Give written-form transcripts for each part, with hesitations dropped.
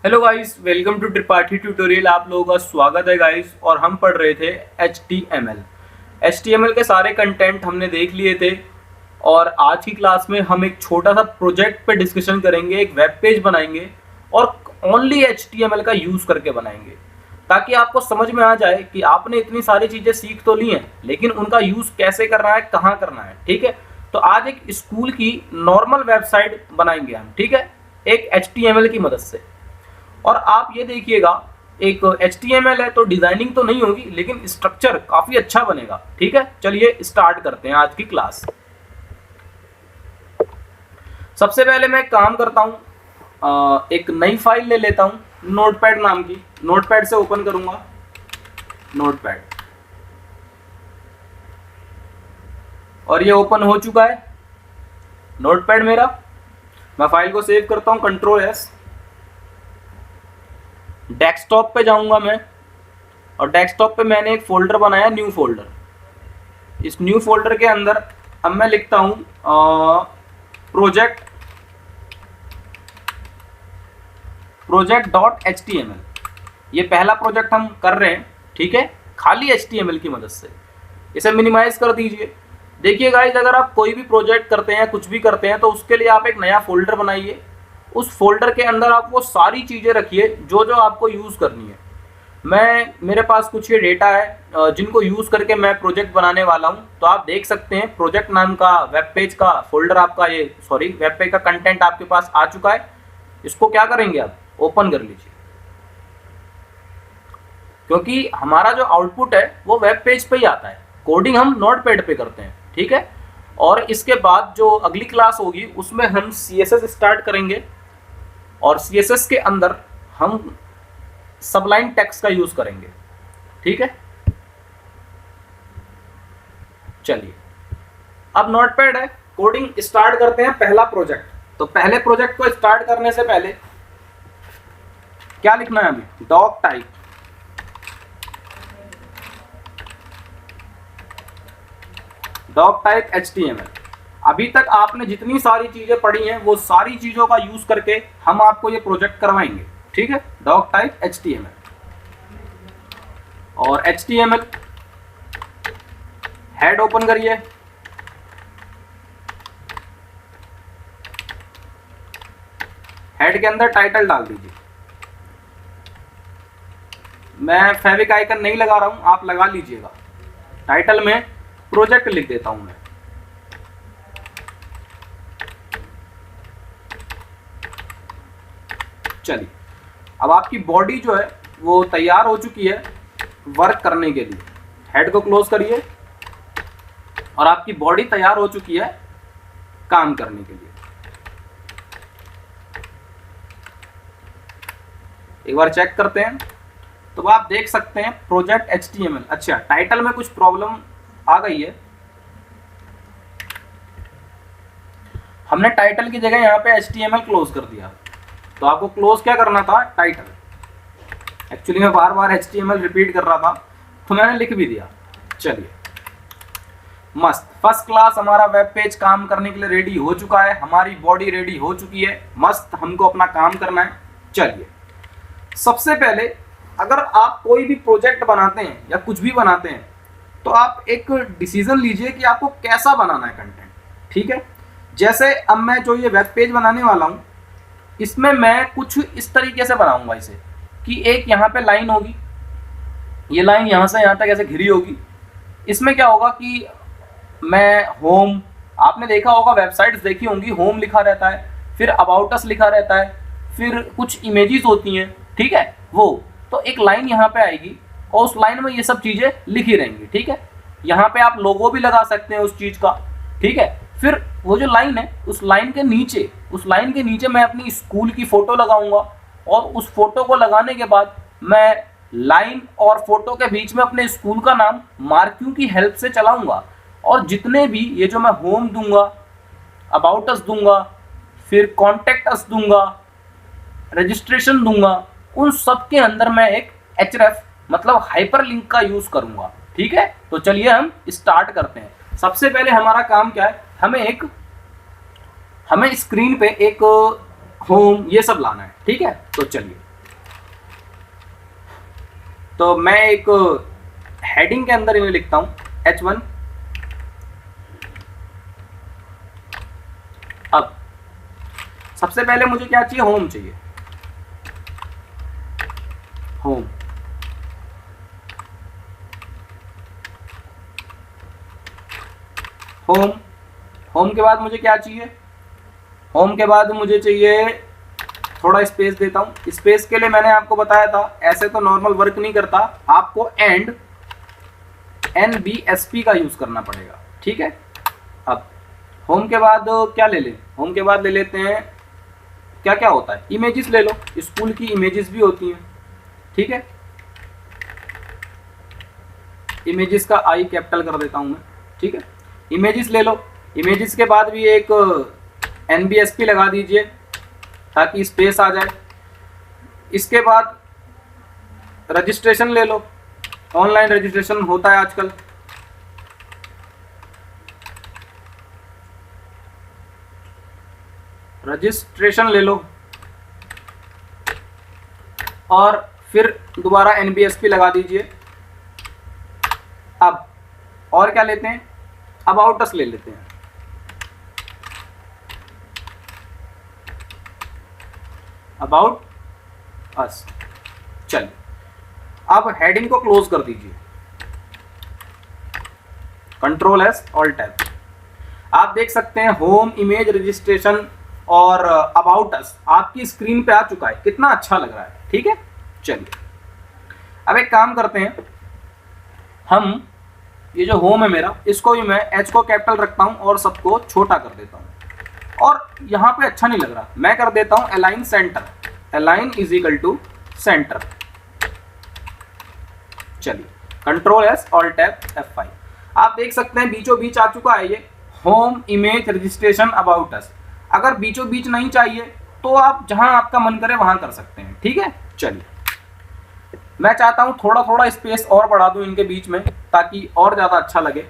Hello guys, welcome to Tripathi tutorial. आप लोगों का स्वागत है गाइस। और हम पढ़ रहे थे HTML के सारे कंटेंट हमने देख लिए थे। और आज की क्लास में हम एक छोटा सा प्रोजेक्ट पे डिस्कशन करेंगे, एक वेब पेज बनाएंगे और ओनली HTML का यूज़ करके बनाएंगे, ताकि आपको समझ में आ जाए कि आपने इतनी सारी चीज़ें सीख तो ली हैं, लेकिन उनका यूज़ कैसे करना है, कहाँ करना है। ठीक है, तो आज एक स्कूल की नॉर्मल वेबसाइट बनाएंगे हम, ठीक है, एक HTML की मदद से। और आप ये देखिएगा, एक HTML है तो डिजाइनिंग तो नहीं होगी, लेकिन स्ट्रक्चर काफी अच्छा बनेगा। ठीक है, चलिए स्टार्ट करते हैं आज की क्लास। सबसे पहले मैं एक काम करता हूँ, एक नई फाइल ले लेता हूँ नोटपैड नाम की। नोटपैड से ओपन करूंगा नोटपैड, और ये ओपन हो चुका है नोटपैड मेरा। मैं फाइल को सेव करता हूँ, Ctrl+S। डेस्कटॉप पे जाऊंगा मैं, और डेस्कटॉप पे मैंने एक फोल्डर बनाया, न्यू फोल्डर। इस न्यू फोल्डर के अंदर अब मैं लिखता हूं प्रोजेक्ट.html। ये पहला प्रोजेक्ट हम कर रहे हैं, ठीक है, खाली HTML की मदद से। इसे मिनिमाइज कर दीजिए। देखिए गाइस, अगर आप कोई भी प्रोजेक्ट करते हैं, कुछ भी करते हैं, तो उसके लिए आप एक नया फोल्डर बनाइए। उस फोल्डर के अंदर आप वो सारी चीज़ें रखिए जो जो आपको यूज़ करनी है। मेरे पास कुछ ये डेटा है जिनको यूज़ करके मैं प्रोजेक्ट बनाने वाला हूँ। तो आप देख सकते हैं, प्रोजेक्ट नाम का वेब पेज का फोल्डर आपका, वेब पेज का कंटेंट आपके पास आ चुका है। इसको क्या करेंगे, आप ओपन कर लीजिए, क्योंकि हमारा जो आउटपुट है वो वेब पेज पे ही आता है। कोडिंग हम नोटपैड पे करते हैं, ठीक है। और इसके बाद जो अगली क्लास होगी उसमें हम CSS स्टार्ट करेंगे, और CSS के अंदर हम सबलाइन टेक्स्ट का यूज करेंगे, ठीक है। चलिए, अब नोटपैड है, कोडिंग स्टार्ट करते हैं पहला प्रोजेक्ट। तो पहले प्रोजेक्ट को स्टार्ट करने से पहले क्या लिखना है हमें, डॉक टाइप HTML। अभी तक आपने जितनी सारी चीजें पढ़ी हैं वो सारी चीजों का यूज करके हम आपको ये प्रोजेक्ट करवाएंगे, ठीक है। डॉक टाइप HTML और HTML हेड ओपन करिए। हेड के अंदर टाइटल डाल दीजिए। मैं फेविक आइकन नहीं लगा रहा हूं, आप लगा लीजिएगा। टाइटल में प्रोजेक्ट लिख देता हूं मैं। चलिए, अब आपकी बॉडी जो है वो तैयार हो चुकी है वर्क करने के लिए। हेड को क्लोज करिए, और आपकी बॉडी तैयार हो चुकी है काम करने के लिए। एक बार चेक करते हैं, तो आप देख सकते हैं प्रोजेक्ट HTML। अच्छा, टाइटल में कुछ प्रॉब्लम आ गई है। हमने टाइटल की जगह यहाँ पे HTML क्लोज कर दिया। तो आपको क्लोज क्या करना था, टाइटल। एक्चुअली मैं बार बार HTML रिपीट कर रहा था, तो मैंने लिख भी दिया। चलिए, मस्त, फर्स्ट क्लास हमारा वेब पेज काम करने के लिए रेडी हो चुका है। हमारी बॉडी रेडी हो चुकी है, मस्त, हमको अपना काम करना है। चलिए, सबसे पहले अगर आप कोई भी प्रोजेक्ट बनाते हैं या कुछ भी बनाते हैं, तो आप एक डिसीजन लीजिए कि आपको कैसा बनाना है कंटेंट, ठीक है। जैसे अब मैं जो ये वेब पेज बनाने वाला हूँ, इसमें मैं कुछ इस तरीके से बनाऊंगा इसे, कि एक यहाँ पे लाइन होगी, ये लाइन यहाँ से यहाँ तक ऐसे घिरी होगी। इसमें क्या होगा कि मैं होम, आपने देखा होगा, वेबसाइट्स देखी होंगी, होम लिखा रहता है, फिर अबाउट अस लिखा रहता है, फिर कुछ इमेजेस होती हैं, ठीक है। वो तो एक लाइन यहाँ पे आएगी, और उस लाइन में ये सब चीज़ें लिखी रहेंगी, ठीक है। यहाँ पे आप लोगो भी लगा सकते हैं उस चीज़ का, ठीक है। फिर वो जो लाइन है, उस लाइन के नीचे मैं अपनी स्कूल की फ़ोटो लगाऊंगा, और उस फोटो को लगाने के बाद मैं लाइन और फोटो के बीच में अपने स्कूल का नाम मार्किंग की हेल्प से चलाऊंगा। और जितने भी ये जो मैं होम दूंगा, अबाउट अस दूंगा, फिर कॉन्टेक्ट अस दूंगा, रजिस्ट्रेशन दूंगा, उन सब के अंदर मैं एक href मतलब हाइपरलिंक का यूज करूंगा, ठीक है। तो चलिए हम स्टार्ट करते हैं। सबसे पहले हमारा काम क्या है, हमें स्क्रीन पे एक होम ये सब लाना है, ठीक है। तो चलिए तो मैं एक हेडिंग के अंदर इन्हें लिखता हूँ H1। अब सबसे पहले मुझे क्या चाहिए, होम चाहिए, होम। होम होम के बाद मुझे क्या चाहिए, होम के बाद मुझे चाहिए, थोड़ा स्पेस देता हूँ। स्पेस के लिए मैंने आपको बताया था ऐसे तो नॉर्मल वर्क नहीं करता, आपको एंड NBSP का यूज करना पड़ेगा, ठीक है। अब होम के बाद क्या ले लें, होम के बाद ले लेते हैं, क्या क्या होता है, इमेजेस ले लो, स्कूल की इमेजेस भी होती हैं, ठीक है। इमेजेस का आई कैपिटल कर देता हूं मैं, ठीक है। इमेजेस ले लो, इमेजेस के बाद भी एक NBSP लगा दीजिए ताकि स्पेस आ जाए। इसके बाद रजिस्ट्रेशन ले लो, ऑनलाइन रजिस्ट्रेशन होता है आजकल, रजिस्ट्रेशन ले लो और फिर दोबारा NBSP लगा दीजिए। अब और क्या लेते हैं, अबाउट अस ले लेते हैं। अबाउट अस, चलिए अब हेडिंग को क्लोज कर दीजिए, Ctrl+S Alt+Tab। आप देख सकते हैं होम, इमेज, रजिस्ट्रेशन और अबाउट अस आपकी स्क्रीन पे आ चुका है, कितना अच्छा लग रहा है, ठीक है। चलिए अब एक काम करते हैं, हम ये जो होम है मेरा, इसको भी मैं H को कैपिटल रखता हूं और सबको छोटा कर देता हूं, और यहां पे अच्छा नहीं लग रहा, मैं कर देता हूं align center, align is equal to center. चलिए Ctrl+S Alt+Tab F5। आप देख सकते हैं बीचों बीच आ चुका है ये home, image, registration, about us. अगर बीचों बीच नहीं चाहिए तो आप जहां आपका मन करे वहां कर सकते हैं, ठीक है। चलिए मैं चाहता हूं थोड़ा थोड़ा स्पेस और बढ़ा दूं इनके बीच में ताकि और ज़्यादा अच्छा लगे,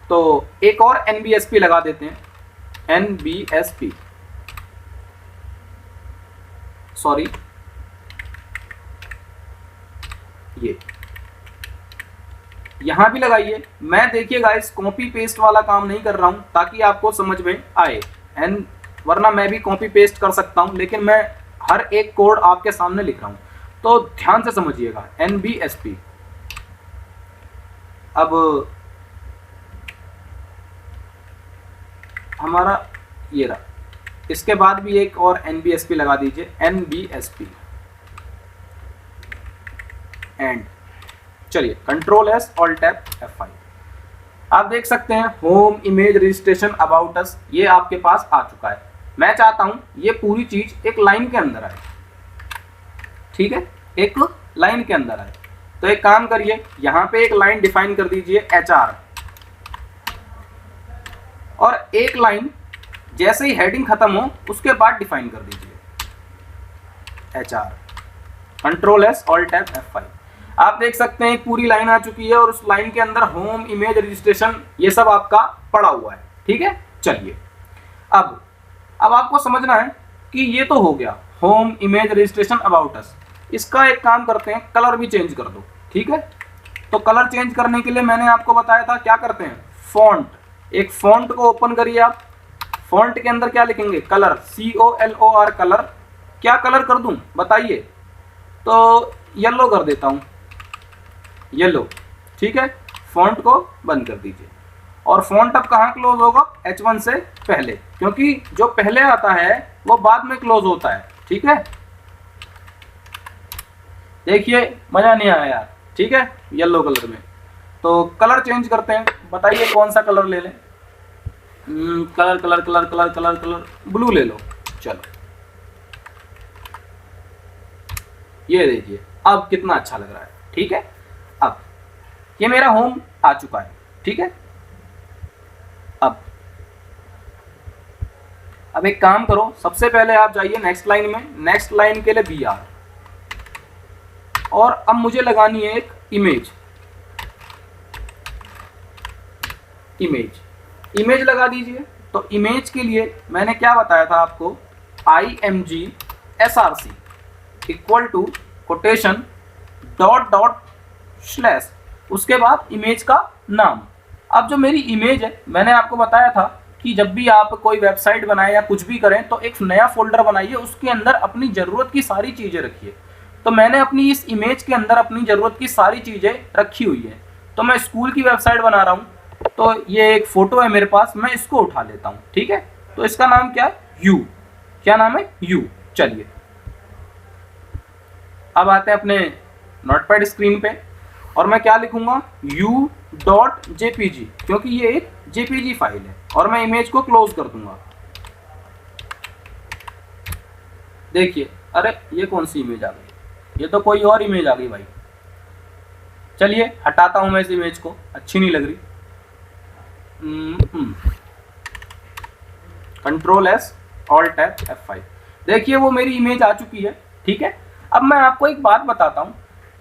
तो एक और NBSP लगा देते हैं, NBSP, सॉरी ये यहां भी लगाइए। मैं देखिए गाइस कॉपी पेस्ट वाला काम नहीं कर रहा हूं ताकि आपको समझ में आए, वरना मैं भी कॉपी पेस्ट कर सकता हूं, लेकिन मैं हर एक कोड आपके सामने लिख रहा हूं, तो ध्यान से समझिएगा। NBSP, अब हमारा ये रहा, इसके बाद भी एक और NBSP लगा दीजिए, NBSP एंड। चलिए Ctrl+S Alt+Tab F5। आप देख सकते हैं home, image, registration, about us ये आपके पास आ चुका है। मैं चाहता हूं ये पूरी चीज एक लाइन के अंदर आए, ठीक है, एक लाइन के अंदर आए। तो एक काम करिए, यहां पे एक लाइन डिफाइन कर दीजिए HR, और एक लाइन जैसे ही हेडिंग खत्म हो उसके बाद डिफाइन कर दीजिए HR। Ctrl+S Alt+Tab F5। आप देख सकते हैं एक पूरी लाइन आ चुकी है और उस लाइन के अंदर होम, इमेज, रजिस्ट्रेशन ये सब आपका पड़ा हुआ है, ठीक है। चलिए अब आपको समझना है कि ये तो हो गया home, image, registration, about us. इसका एक काम करते हैं, कलर भी चेंज कर दो, ठीक है। तो कलर चेंज करने के लिए मैंने आपको बताया था क्या करते हैं, फॉन्ट, एक फॉन्ट को ओपन करिए आप, फॉन्ट के अंदर क्या लिखेंगे, कलर, COLOR, कलर। क्या कलर कर दूं बताइए, तो येलो कर देता हूं, येलो, ठीक है। फॉन्ट को बंद कर दीजिए, और फॉन्ट अब कहाँ क्लोज होगा, H1 से पहले, क्योंकि जो पहले आता है वो बाद में क्लोज होता है, ठीक है। देखिए मजा नहीं आया यार, ठीक है, येलो कलर में। तो कलर चेंज करते हैं, बताइए कौन सा कलर ले लें, colour colour colour colour colour colour blue ले लो। चलो ये देखिए अब कितना अच्छा लग रहा है, ठीक है। अब ये मेरा होम आ चुका है, ठीक है। अब एक काम करो, सबसे पहले आप जाइए नेक्स्ट लाइन में, नेक्स्ट लाइन के लिए BR, और अब मुझे लगानी है एक इमेज, इमेज लगा दीजिए। तो इमेज के लिए मैंने क्या बताया था आपको, IMG SRC equal to quotation dot dot slash, उसके बाद इमेज का नाम। अब जो मेरी इमेज है, मैंने आपको बताया था कि जब भी आप कोई वेबसाइट बनाएं या कुछ भी करें तो एक नया फोल्डर बनाइए, उसके अंदर अपनी ज़रूरत की सारी चीज़ें रखिए। तो मैंने अपनी इस इमेज के अंदर अपनी ज़रूरत की सारी चीज़ें रखी हुई है। तो मैं स्कूल की वेबसाइट बना रहा हूँ, तो ये एक फ़ोटो है मेरे पास, मैं इसको उठा लेता हूँ। ठीक है, तो इसका नाम क्या है, यू। क्या नाम है, यू। चलिए अब आते हैं अपने नोटपैड स्क्रीन पे, और मैं क्या लिखूंगा, u.jpg, क्योंकि ये एक जेपीजी फाइल है, और मैं इमेज को क्लोज कर दूंगा। देखिए, अरे ये कौन सी इमेज आ गई, ये तो कोई और इमेज आ गई भाई। चलिए हटाता हूं मैं इस इमेज को, अच्छी नहीं लग रही। Control S alt tab F5। देखिए वो मेरी इमेज आ चुकी है। ठीक है, अब मैं आपको एक बात बताता हूं,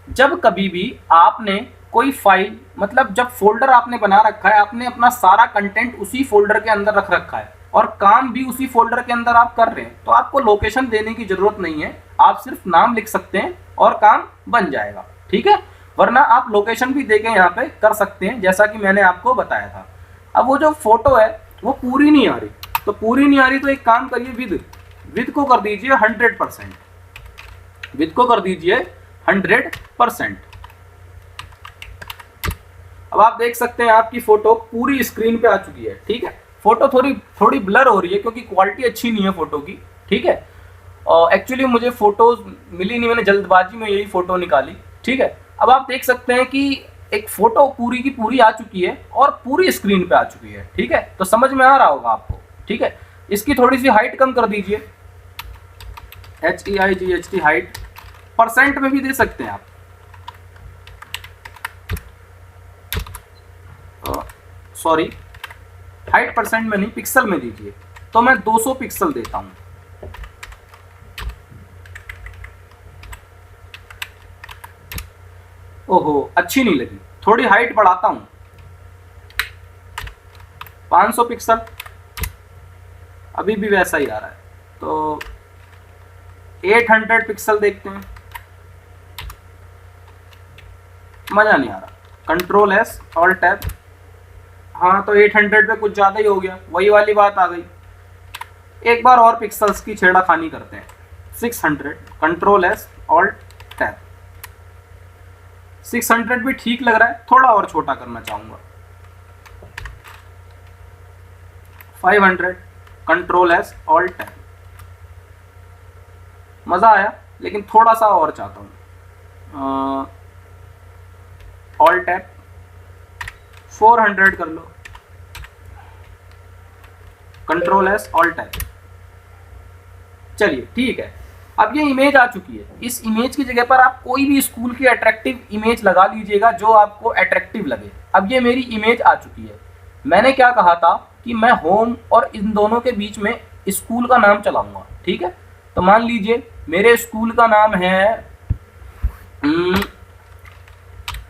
जब कभी भी आपने कोई फाइल, मतलब जब फोल्डर आपने बना रखा है, आपने अपना सारा कंटेंट उसी फोल्डर के अंदर रख रखा है और काम भी उसी फोल्डर के अंदर आप कर रहे हैं, तो आपको लोकेशन देने की जरूरत नहीं है, आप सिर्फ नाम लिख सकते हैं और काम बन जाएगा। ठीक है, वरना आप लोकेशन भी देके यहाँ पे कर सकते हैं, जैसा कि मैंने आपको बताया था। अब वो जो फोटो है वो पूरी नहीं आ रही, तो पूरी नहीं आ रही तो एक काम करिए, विद को कर दीजिए 100%, विद को कर दीजिए 100%। अब आप देख सकते हैं आपकी फोटो पूरी स्क्रीन पे आ चुकी है। ठीक है, फोटो थोड़ी ब्लर हो रही है क्योंकि क्वालिटी अच्छी नहीं है फोटो की। ठीक है, एक्चुअली मुझे फोटोज मिली नहीं, मैंने जल्दबाजी में यही फोटो निकाली। ठीक है, अब आप देख सकते हैं कि एक फोटो पूरी की पूरी आ चुकी है और पूरी स्क्रीन पे आ चुकी है। ठीक है, तो समझ में आ रहा होगा आपको। ठीक है, इसकी थोड़ी सी हाइट कम कर दीजिए, HEIGHT हाइट, परसेंट में भी दे सकते हैं आप। सॉरी, हाइट परसेंट में नहीं, पिक्सल में दीजिए। तो मैं 200 पिक्सल देता हूं। ओहो, अच्छी नहीं लगी, थोड़ी हाइट बढ़ाता हूं, 500 पिक्सल, अभी भी वैसा ही आ रहा है, तो 800 पिक्सल देखते हैं। मजा नहीं आ रहा, कंट्रोल एस ऑल्ट टैब, हाँ तो 800 पे कुछ ज़्यादा ही हो गया, वही वाली बात आ गई। एक बार और पिक्सल्स की छेड़ाखानी करते हैं, 600, कंट्रोल एस ऑल्ट टैब। 600 भी ठीक लग रहा है, थोड़ा और छोटा करना चाहूँगा, 500, कंट्रोल एस ऑल्ट टैब। मज़ा आया, लेकिन थोड़ा सा और चाहता हूँ, ऑल्ट टैब 400 कर लो, कंट्रोल एस ऑल्ट टैब। चलिए ठीक है, अब ये इमेज आ चुकी है। इस इमेज की जगह पर आप कोई भी स्कूल की अट्रैक्टिव इमेज लगा लीजिएगा जो आपको अट्रैक्टिव लगे। अब ये मेरी इमेज आ चुकी है, मैंने क्या कहा था कि मैं होम और इन दोनों के बीच में स्कूल का नाम चलाऊंगा। ठीक है, तो मान लीजिए मेरे स्कूल का नाम है,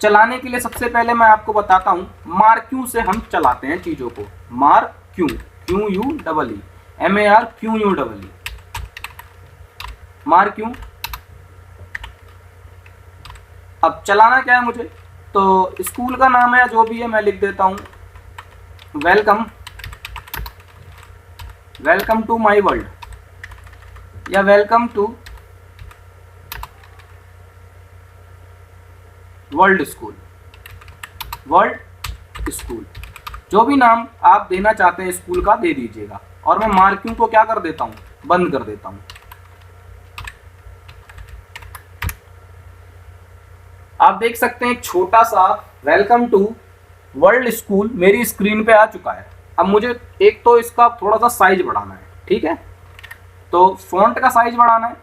चलाने के लिए सबसे पहले मैं आपको बताता हूं, मार्क्यू से हम चलाते हैं चीजों को, मार्क्यू, QUEE, MARQUE, मार्क्यू। अब चलाना क्या है मुझे, तो स्कूल का नाम है जो भी है, मैं लिख देता हूं वेलकम टू माय वर्ल्ड, या वेलकम टू वर्ल्ड स्कूल, जो भी नाम आप देना चाहते हैं स्कूल का दे दीजिएगा। और मैं मार्क्यू को क्या कर देता हूं, बंद कर देता हूं। आप देख सकते हैं एक छोटा सा वेलकम टू वर्ल्ड स्कूल मेरी स्क्रीन पे आ चुका है। अब मुझे एक तो इसका थोड़ा सा साइज बढ़ाना है। ठीक है, तो फॉन्ट का साइज बढ़ाना है,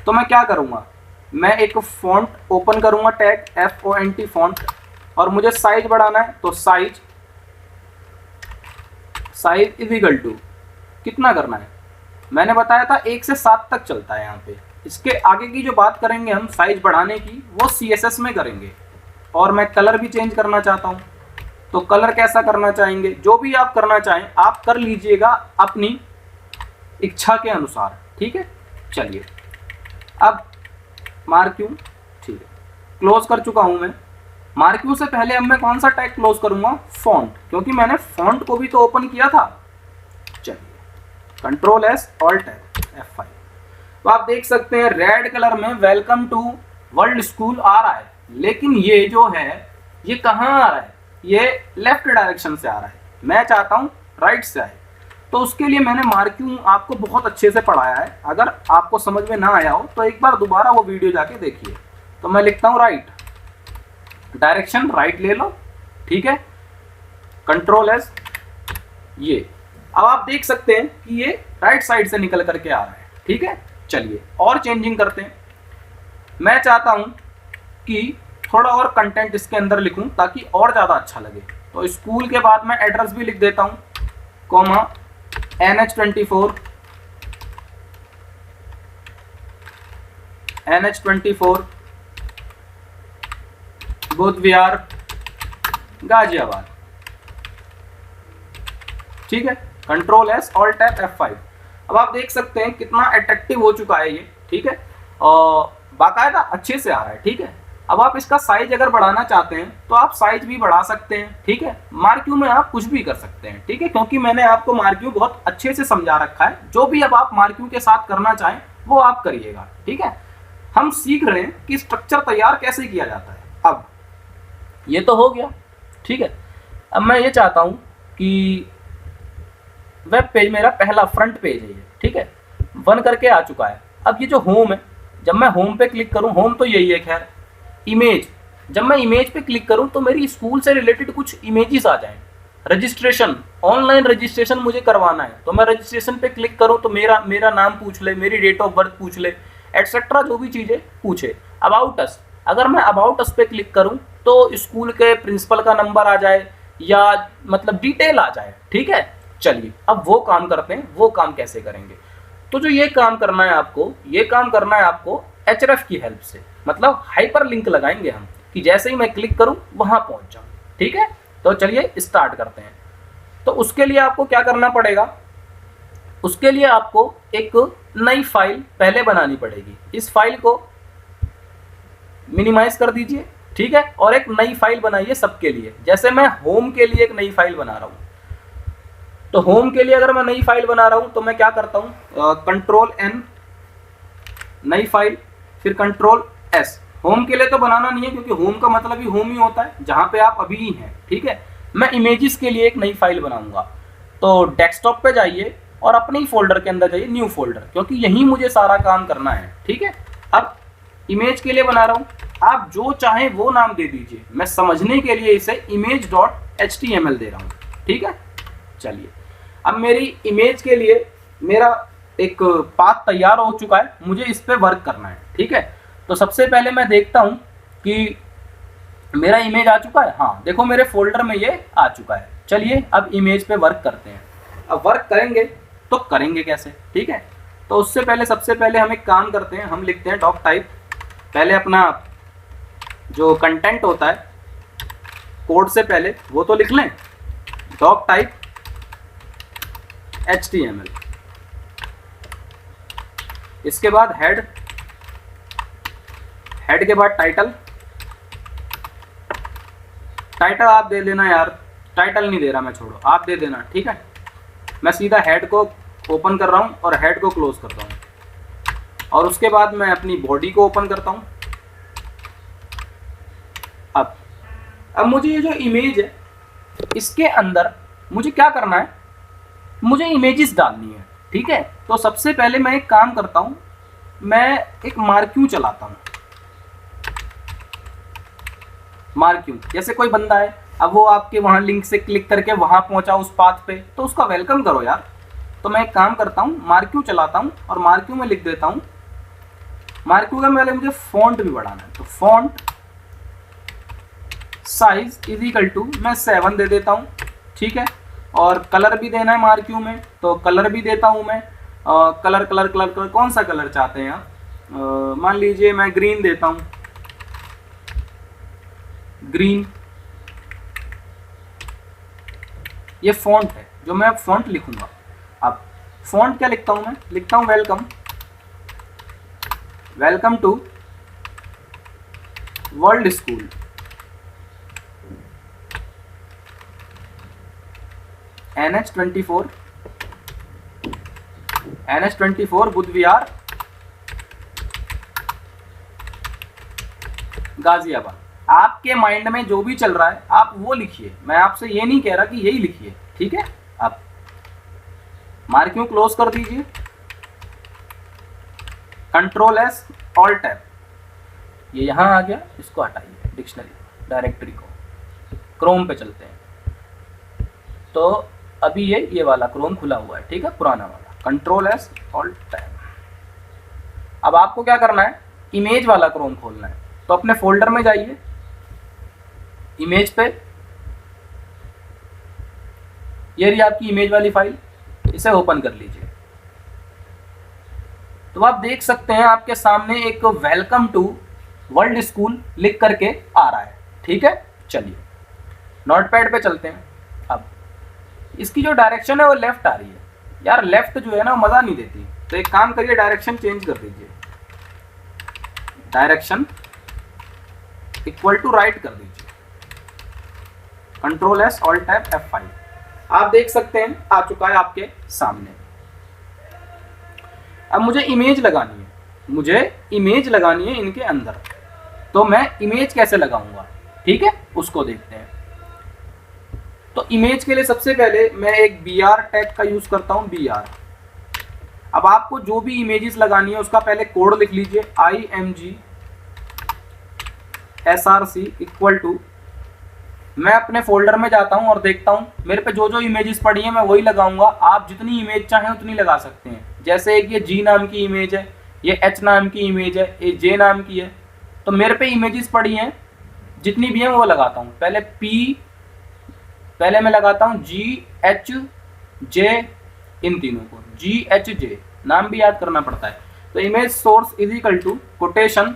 तो मैं क्या करूंगा, मैं एक फॉन्ट ओपन करूंगा, टैग FONT फॉन्ट, और मुझे साइज बढ़ाना है, तो साइज इज इक्वल टू कितना करना है, मैंने बताया था 1 से 7 तक चलता है यहाँ पे। इसके आगे की जो बात करेंगे हम साइज बढ़ाने की, वो CSS में करेंगे। और मैं कलर भी चेंज करना चाहता हूँ, तो कलर कैसा करना चाहेंगे, जो भी आप करना चाहें आप कर लीजिएगा अपनी इच्छा के अनुसार। ठीक है, चलिए अब मार्क्यू, ठीक है, क्लोज कर चुका हूं मैं। मार्क्यू से पहले अब मैं कौन सा टैग क्लोज करूंगा, फॉन्ट, क्योंकि मैंने फॉन्ट को भी तो ओपन किया था। चलिए कंट्रोल एस ऑल्ट F5। तो आप देख सकते हैं रेड कलर में वेलकम टू वर्ल्ड स्कूल आ रहा है, लेकिन ये जो है ये कहाँ आ रहा है, ये लेफ्ट डायरेक्शन से आ रहा है, मैं चाहता हूँ राइट से आए। तो उसके लिए मैंने मार्क्यू आपको बहुत अच्छे से पढ़ाया है, अगर आपको समझ में ना आया हो तो एक बार दोबारा वो वीडियो जाके देखिए। तो मैं लिखता हूँ राइट, डायरेक्शन राइट ले लो, ठीक है, कंट्रोल एस ये। अब आप देख सकते हैं कि ये राइट साइड से निकल करके आ रहा है, ठीक है। चलिए और चेंजिंग करते हैं। मैं चाहता हूं कि थोड़ा और कंटेंट इसके अंदर लिखूं ताकि और ज़्यादा अच्छा लगे। तो स्कूल के बाद मैं एड्रेस भी लिख देता हूं, कॉमा NH24 बुध विहार गाजियाबाद, ठीक है, कंट्रोल एस ऑल्ट F5। अब आप देख सकते हैं कितना अट्रैक्टिव हो चुका है ये, ठीक है, और बाकायदा अच्छे से आ रहा है, ठीक है। अब आप इसका साइज अगर बढ़ाना चाहते हैं तो आप साइज भी बढ़ा सकते हैं, ठीक है। मार्क्यू में आप कुछ भी कर सकते हैं, ठीक है, क्योंकि मैंने आपको मार्क्यू बहुत अच्छे से समझा रखा है। जो भी अब आप मार्क्यू के साथ करना चाहें वो आप करिएगा, ठीक है। हम सीख रहे हैं कि स्ट्रक्चर तैयार कैसे किया जाता है। अब ये तो हो गया, ठीक है। अब मैं ये चाहता हूं कि वेब पेज मेरा पहला फ्रंट पेज है ये, ठीक है, बन करके आ चुका है। अब ये जो होम है, जब मैं होम पे क्लिक करूं, होम तो यही है खैर, इमेज, जब मैं इमेज पे क्लिक करूं तो मेरी स्कूल से रिलेटेड कुछ इमेजेस आ जाएं। रजिस्ट्रेशन, ऑनलाइन रजिस्ट्रेशन मुझे करवाना है, तो मैं रजिस्ट्रेशन पे क्लिक करूं तो मेरा नाम पूछ ले, मेरी डेट ऑफ बर्थ पूछ ले, एटसेट्रा जो भी चीज़ें पूछे। अबाउट अस, अगर मैं अबाउट अस पे क्लिक करूं तो स्कूल के प्रिंसिपल का नंबर आ जाए या मतलब डिटेल आ जाए, ठीक है। चलिए अब वो काम करते हैं, वो काम कैसे करेंगे। तो जो ये काम करना है आपको, ये काम करना है आपको href की हेल्प से, मतलब हाइपर लिंक लगाएंगे हम कि जैसे ही मैं क्लिक करूं वहां पहुंच जाऊं, ठीक है। तो चलिए स्टार्ट करते हैं। तो उसके लिए आपको क्या करना पड़ेगा, उसके लिए आपको एक नई फाइल पहले बनानी पड़ेगी। इस फाइल को मिनिमाइज कर दीजिए, ठीक है, और एक नई फाइल बनाइए सबके लिए। जैसे मैं होम के लिए एक नई फाइल बना रहा हूं, तो होम के लिए अगर मैं नई फाइल बना रहा हूं तो मैं क्या करता हूं, कंट्रोल N नई फाइल, फिर कंट्रोल S। होम के लिए तो बनाना नहीं है क्योंकि होम का मतलब ही होम ही होता है जहां पे आप अभी ही हैं, ठीक है। मैं इमेजेस के लिए एक नई फाइल बनाऊंगा, तो डेस्कटॉप पे जाइए और अपने ही फोल्डर के अंदर जाइए, न्यू फोल्डर, क्योंकि यहीं मुझे सारा काम करना है, ठीक है। अब इमेज के लिए बना रहा हूं, आप जो चाहें वो नाम दे दीजिए। मैं समझने के लिए इसे image.html दे रहा हूं, ठीक है। चलिए अब मेरी इमेज के लिए मेरा एक पाथ तैयार हो चुका है, मुझे इस पे वर्क करना है, ठीक है। तो सबसे पहले मैं देखता हूं कि मेरा इमेज आ चुका है। हाँ देखो मेरे फोल्डर में ये आ चुका है। चलिए अब इमेज पे वर्क करते हैं। अब वर्क करेंगे तो करेंगे कैसे, ठीक है। तो उससे पहले सबसे पहले हम एक काम करते हैं, हम लिखते हैं डॉक टाइप, पहले अपना जो कंटेंट होता है कोड से पहले वो तो लिख लें, डॉक टाइप HTML। इसके बाद हेड, हेड के बाद टाइटल, टाइटल आप दे देना यार, टाइटल नहीं दे रहा मैं, छोड़ो आप दे देना, ठीक है। मैं सीधा हेड को ओपन कर रहा हूं और हेड को क्लोज करता हूं, और उसके बाद मैं अपनी बॉडी को ओपन करता हूं। अब मुझे ये जो इमेज है इसके अंदर मुझे क्या करना है, मुझे इमेजेस डालनी है, ठीक है। तो सबसे पहले मैं एक काम करता हूं, मैं एक मार्क्यू चलाता हूं। मार्क्यू, जैसे कोई बंदा है, अब वो आपके वहां लिंक से क्लिक करके वहां पहुंचा उस पाथ पे, तो उसका वेलकम करो यार। तो मैं एक काम करता हूं, मार्क्यू चलाता हूं और मार्क्यू में लिख देता हूं, मार्क्यू का पहले मुझे फॉन्ट भी बढ़ाना है, तो font size is equal to मैं 7 दे देता हूं, ठीक है। और कलर भी देना है मार्क्यू में, तो कलर भी देता हूं मैं। कलर कलर कलर कलर कौन सा कलर चाहते हैं आप, मान लीजिए मैं ग्रीन देता हूं, ग्रीन। ये फॉन्ट है जो मैं फॉन्ट लिखूंगा। अब फॉन्ट क्या लिखता हूं मैं, लिखता हूं welcome, welcome to world school, NH24 Budh Vihar Ghaziabad. आपके माइंड में जो भी चल रहा है आप वो लिखिए, मैं आपसे ये नहीं कह रहा कि यही लिखिए, ठीक है। आप मार्किंग क्लोज कर दीजिए, कंट्रोल एस ऑल टैब, ये यहां आ गया, इसको हटाइए डिक्शनरी डायरेक्टरी को, क्रोम पे चलते हैं। तो अभी ये वाला क्रोम खुला हुआ है, ठीक है, पुराना वाला, कंट्रोल एस ऑल टैब। अब आपको क्या करना है, इमेज वाला क्रोम खोलना है, तो अपने फोल्डर में जाइए, इमेज पे, ये रही आपकी इमेज वाली फाइल, इसे ओपन कर लीजिए। तो आप देख सकते हैं आपके सामने एक वेलकम टू वर्ल्ड स्कूल लिख करके आ रहा है, ठीक है। चलिए नोटपैड पे चलते हैं। अब इसकी जो डायरेक्शन है वो लेफ्ट आ रही है, यार लेफ्ट जो है ना मजा नहीं देती, तो एक काम करिए डायरेक्शन चेंज कर दीजिए, डायरेक्शन इक्वल टू राइट कर दीजिए, control S all tab F5। आप देख सकते हैं आ चुका है आपके सामने। अब मुझे इमेज लगानी है, इनके अंदर, तो मैं इमेज कैसे लगाऊंगा, ठीक है, उसको देखते हैं। तो इमेज के लिए सबसे पहले मैं एक BR टैग का यूज करता हूं, BR। अब आपको जो भी इमेजेस लगानी है उसका पहले कोड लिख लीजिए, IMG SRC इक्वल टू, मैं अपने फोल्डर में जाता हूं और देखता हूं मेरे पे जो जो इमेजेस पड़ी हैं मैं वही लगाऊंगा। आप जितनी इमेज चाहें उतनी लगा सकते हैं, जैसे एक ये G नाम की इमेज है, ये H नाम की इमेज है, ये J नाम की है, तो मेरे पे इमेजेस पड़ी हैं जितनी भी हैं वो लगाता हूं। पहले मैं लगाता हूं GHJ, इन तीनों को GHJ नाम भी याद करना पड़ता है। तो image source is equal to quotation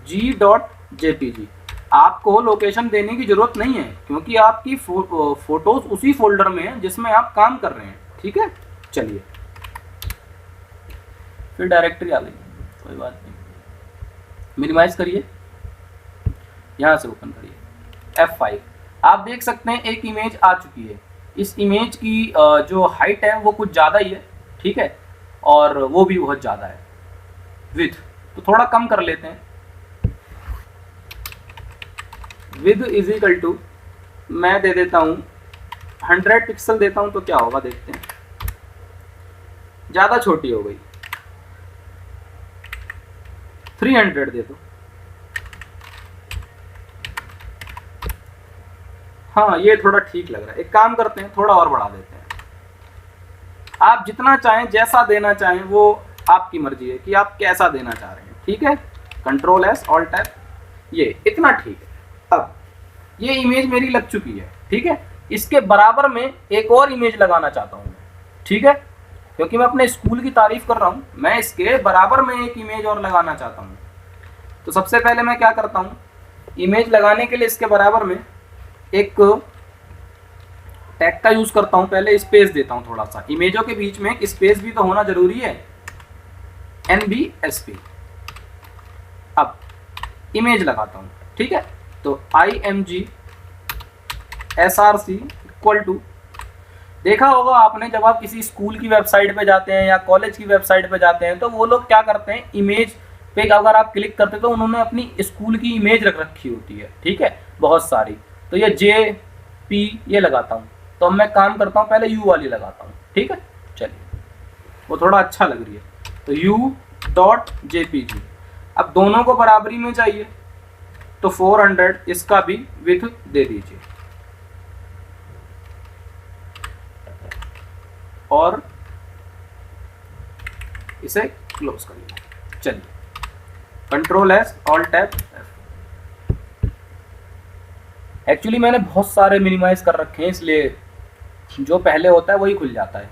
G.jpg। आपको लोकेशन देने की जरूरत नहीं है क्योंकि आपकी फोटोज उसी फोल्डर में है जिसमें आप काम कर रहे हैं, ठीक है। चलिए फिर डायरेक्टरी आ गई, कोई बात नहीं, मिनिमाइज करिए, यहां से ओपन करिए F5। आप देख सकते हैं एक इमेज आ चुकी है। इस इमेज की जो हाइट है वो कुछ ज़्यादा ही है, ठीक है, और वो भी बहुत ज़्यादा है। विड्थ तो थोड़ा कम कर लेते हैं, विड्थ इज इक्वल टू, मैं दे देता हूँ 100 पिक्सल देता हूँ, तो क्या होगा देखते हैं, ज़्यादा छोटी हो गई, 300 दे दो। हाँ ये थोड़ा ठीक लग रहा है, एक काम करते हैं थोड़ा और बढ़ा देते हैं। आप जितना चाहें जैसा देना चाहें वो आपकी मर्जी है कि आप कैसा देना चाह रहे हैं, ठीक है। कंट्रोल एस ऑल टैब, ये इतना ठीक है। अब ये इमेज मेरी लग चुकी है, ठीक है। इसके बराबर में एक और इमेज लगाना चाहता हूँ, ठीक है, क्योंकि मैं अपने स्कूल की तारीफ कर रहा हूँ, मैं इसके बराबर में एक इमेज और लगाना चाहता हूँ। तो सबसे पहले मैं क्या करता हूँ, इमेज लगाने के लिए इसके बराबर में एक टैग का यूज करता हूं, पहले स्पेस देता हूं थोड़ा सा, इमेजों के बीच में स्पेस भी तो होना जरूरी है, NBSP। अब इमेज लगाता हूं, ठीक है। तो IMG SRC इक्वल टू, देखा होगा आपने जब आप किसी स्कूल की वेबसाइट पे जाते हैं या कॉलेज की वेबसाइट पे जाते हैं तो वो लोग क्या करते हैं, इमेज पे अगर आप क्लिक करते हैं तो उन्होंने अपनी स्कूल की इमेज रख रखी होती है, ठीक है, बहुत सारी। तो ये JP ये लगाता हूँ, तो मैं काम करता हूँ पहले U वाली लगाता हूँ, ठीक है। चलिए वो थोड़ा अच्छा लग रही है, तो U.jpg। अब दोनों को बराबरी में चाहिए तो 400 इसका भी विड्थ दे दीजिए और इसे क्लोज करिए। चलिए control S all tab, actually मैंने बहुत सारे मिनिमाइज कर रखे हैं इसलिए जो पहले होता है वही खुल जाता है।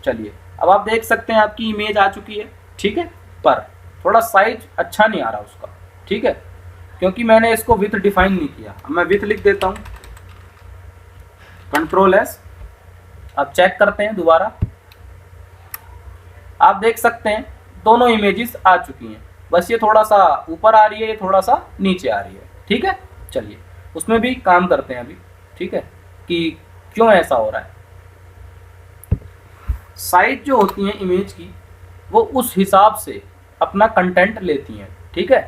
चलिए अब आप देख सकते हैं आपकी इमेज आ चुकी है, ठीक है, पर थोड़ा साइज अच्छा नहीं आ रहा उसका, ठीक है, क्योंकि मैंने इसको विथ डिफाइन नहीं किया। अब मैं विथ लिख देता हूँ, कंट्रोल एस। अब चेक करते हैं दोबारा, आप देख सकते हैं दोनों इमेजेस आ चुकी हैं, बस ये थोड़ा सा ऊपर आ रही है, ये थोड़ा सा नीचे आ रही है, ठीक है। चलिए उसमें भी काम करते हैं अभी, ठीक है, कि क्यों ऐसा हो रहा है। साइज जो होती है इमेज की वो उस हिसाब से अपना कंटेंट लेती हैं, ठीक है।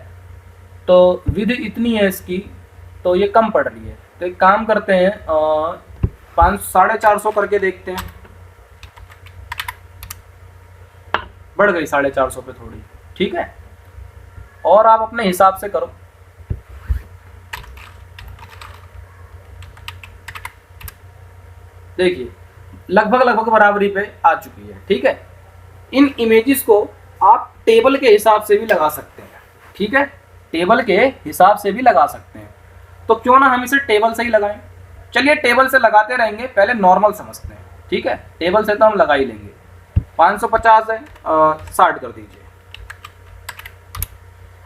तो विद इतनी है इसकी, तो ये कम पड़ रही है, तो एक काम करते हैं 450 करके देखते हैं। बढ़ गई 450 पे थोड़ी, ठीक है। और आप अपने हिसाब से करो। देखिए लगभग बराबरी पे आ चुकी है, ठीक है। इन इमेजेस को आप टेबल के हिसाब से भी लगा सकते हैं, ठीक है, टेबल के हिसाब से भी लगा सकते हैं। तो क्यों ना हम इसे टेबल से ही लगाएं। चलिए टेबल से लगाते रहेंगे, पहले नॉर्मल समझते हैं, ठीक है। टेबल से तो हम लगा ही लेंगे। 550 है, 60 कर दीजिए।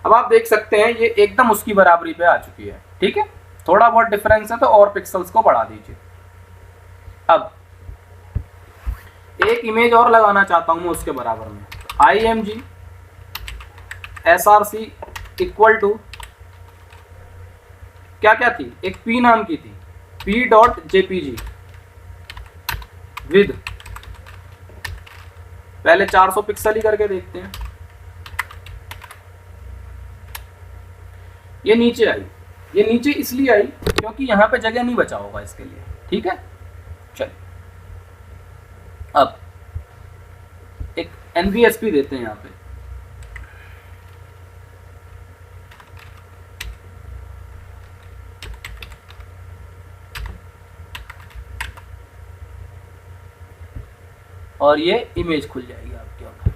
अब आप देख सकते हैं ये एकदम उसकी बराबरी पे आ चुकी है, ठीक है। थोड़ा बहुत डिफरेंस है तो और पिक्सल्स को बढ़ा दीजिए। अब एक इमेज और लगाना चाहता हूं मैं उसके बराबर में। img src इक्वल टू क्या क्या थी, एक p नाम की थी, p.jpg विद, पहले 400 पिक्सल ही करके देखते हैं। ये नीचे आई, ये नीचे इसलिए आई क्योंकि यहां पे जगह नहीं बचा होगा इसके लिए, ठीक है। चलिए अब एक NVSP देते हैं यहाँ पे। और ये इमेज खुल जाएगी आपके यहाँ।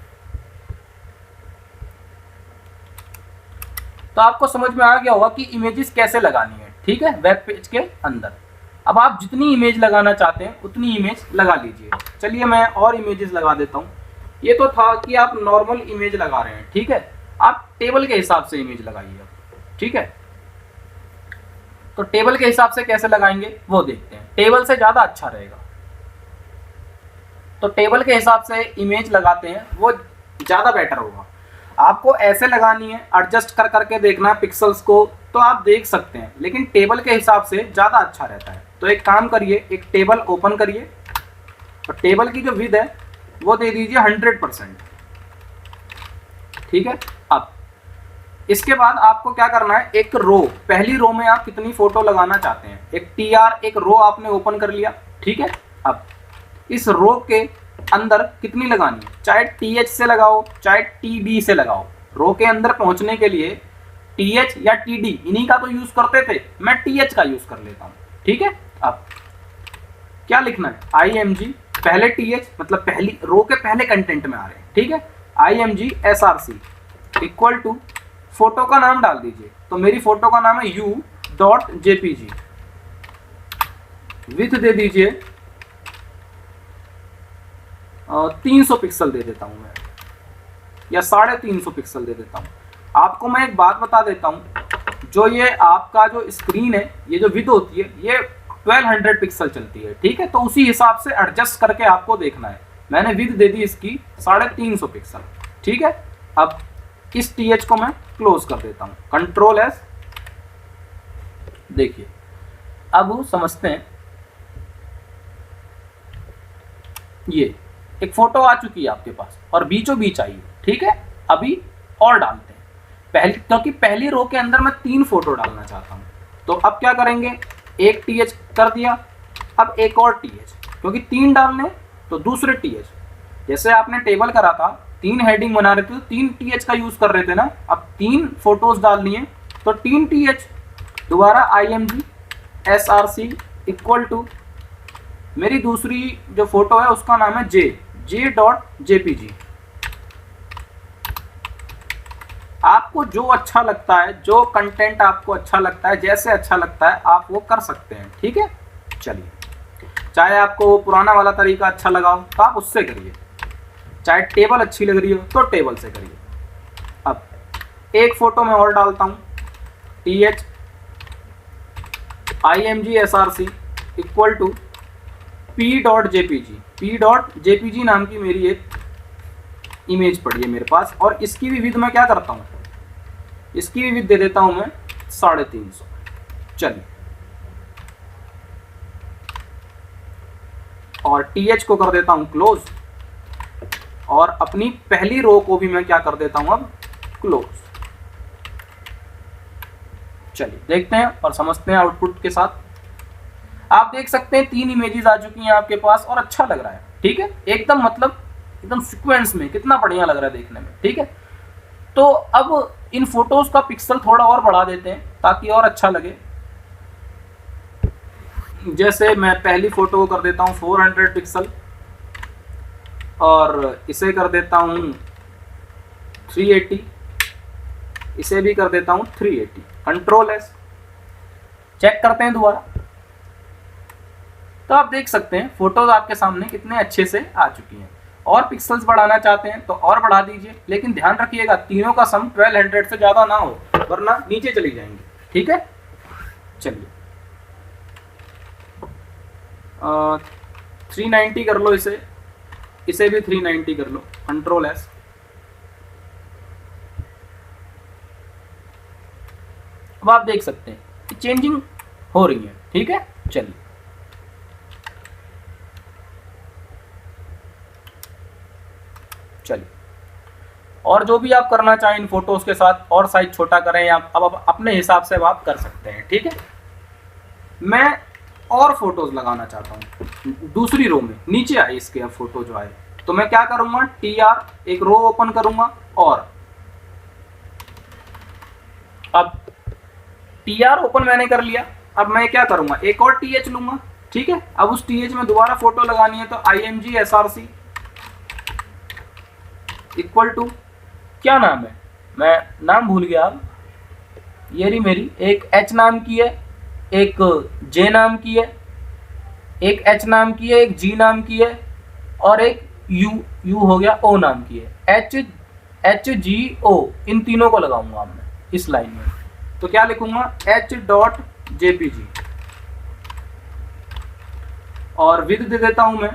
तो आपको समझ में आ गया होगा कि इमेजेस कैसे लगानी है, ठीक है, वेब पेज के अंदर। अब आप जितनी इमेज लगाना चाहते हैं उतनी इमेज लगा लीजिए। चलिए मैं और इमेजेस लगा देता हूँ। ये तो था कि आप नॉर्मल इमेज लगा रहे हैं, ठीक है। आप टेबल के हिसाब से इमेज लगाइए, ठीक है। तो टेबल के हिसाब से कैसे लगाएंगे वो देखते हैं। टेबल से ज़्यादा अच्छा रहेगा, तो टेबल के हिसाब से इमेज लगाते हैं, वो ज़्यादा बेटर होगा। आपको ऐसे लगानी है, एडजस्ट कर करके देखना है पिक्सल्स को, तो आप देख सकते हैं, लेकिन टेबल के हिसाब से ज़्यादा अच्छा रहता है। तो एक काम करिए, एक टेबल ओपन करिए और टेबल की जो विड्थ है वो दे दीजिए 100%, ठीक है। अब इसके बाद आपको क्या करना है, एक रो, पहली रो में आप कितनी फोटो लगाना चाहते हैं, एक TR एक रो आपने ओपन कर लिया, ठीक है। अब इस रो के अंदर कितनी लगानी है, चाहे TH से लगाओ चाहे TD से लगाओ। रो के अंदर पहुंचने के लिए TH या TD इन्हीं का तो यूज करते थे, मैं TH का यूज कर लेता हूं, ठीक है। अब क्या लिखना है, img पहले TH मतलब पहली रो के पहले कंटेंट में आ रहे हैं, ठीक है। img src equal to photo का नाम डाल दीजिए। तो मेरी फोटो का नाम है u.jpg, विड्थ दे दीजिए 300 पिक्सल दे देता हूं मैं, या 350 पिक्सल दे देता हूं। आपको मैं एक बात बता देता हूं, जो ये आपका जो स्क्रीन है, ये जो विड्थ होती है ये 1200 पिक्सल चलती है, ठीक है। तो उसी हिसाब से एडजस्ट करके आपको देखना है। मैंने विड्थ दे दी इसकी 350 पिक्सल, ठीक है। अब इस TH को मैं क्लोज कर देता हूं, Ctrl+S। देखिए अब समझते हैं, ये एक फोटो आ चुकी है आपके पास और बीचों बीच आई है, ठीक है। अभी और डालते हैं, क्योंकि पहली रो के अंदर मैं 3 फोटो डालना चाहता हूं। तो अब क्या करेंगे, एक TH कर दिया, अब एक और TH, क्योंकि 3 डालने तो दूसरे TH, जैसे आपने टेबल करा था 3 हेडिंग बना रहे थे तो 3 TH का यूज कर रहे थे ना। अब 3 फोटोज डालनी है तो 3 TH, दोबारा img src इक्वल टू मेरी दूसरी जो फोटो है उसका नाम है j.jpg। आपको जो अच्छा लगता है, जो कंटेंट आपको अच्छा लगता है, जैसे अच्छा लगता है आप वो कर सकते हैं, ठीक है। चलिए, चाहे आपको पुराना वाला तरीका अच्छा लगा हो तो आप उससे करिए, चाहे टेबल अच्छी लग रही हो तो टेबल से करिए। अब एक फोटो में और डालता हूं, TH img src equal to p.jpg नाम की मेरी एक इमेज पड़ी है मेरे पास, और इसकी भी विड्थ मैं क्या करता हूँ इसकी भी विड्थ दे देता हूं मैं 350। चलिए, और टीएच को कर देता हूं क्लोज, और अपनी पहली रो को भी मैं क्या कर देता हूं अब क्लोज। चलिए देखते हैं और समझते हैं आउटपुट के साथ। आप देख सकते हैं 3 इमेजेस आ चुकी हैं आपके पास और अच्छा लग रहा है। ठीक है, एकदम मतलब एकदम सीक्वेंस में कितना बढ़िया लग रहा है देखने में। ठीक है, तो अब इन फोटोज का पिक्सल थोड़ा और बढ़ा देते हैं ताकि और अच्छा लगे। जैसे मैं पहली फोटो को कर देता हूं 400 पिक्सल और इसे कर देता हूं 380, इसे भी कर देता हूं 380। कंट्रोल एस, चेक करते हैं दोबारा। तो आप देख सकते हैं फोटोज आपके सामने कितने अच्छे से आ चुकी हैं। और पिक्सल्स बढ़ाना चाहते हैं तो और बढ़ा दीजिए, लेकिन ध्यान रखिएगा तीनों का सम 1200 से ज्यादा ना हो, वरना नीचे चली जाएंगे। ठीक है, चलिए 390 कर लो, इसे भी 390 कर लो। कंट्रोल एस, अब आप देख सकते हैं कि चेंजिंग हो रही है। ठीक है, चलिए और जो भी आप करना चाहें इन फोटोज के साथ, और साइज छोटा करें या अब अपने हिसाब से आप कर सकते हैं। ठीक है, मैं और फोटोज लगाना चाहता हूं दूसरी रो में, नीचे आए इसके अब फोटो जो आए, तो मैं क्या करूंगा टीआर, एक रो ओपन करूंगा और अब टीआर ओपन मैंने कर लिया। अब मैं क्या करूंगा एक और टीएच लूंगा। ठीक है, अब उस टीएच में दोबारा फोटो लगानी है तो IMG SRC इक्वल टू, क्या नाम है मैं नाम भूल गया। अब ये रही मेरी, एक H नाम की है, एक J नाम की है, एक H नाम की है, एक G नाम की है और एक U हो गया O नाम की है। HGO इन तीनों को लगाऊंगा मैं इस लाइन में। तो क्या लिखूंगा H.jpg और विड्थ दे देता हूं मैं,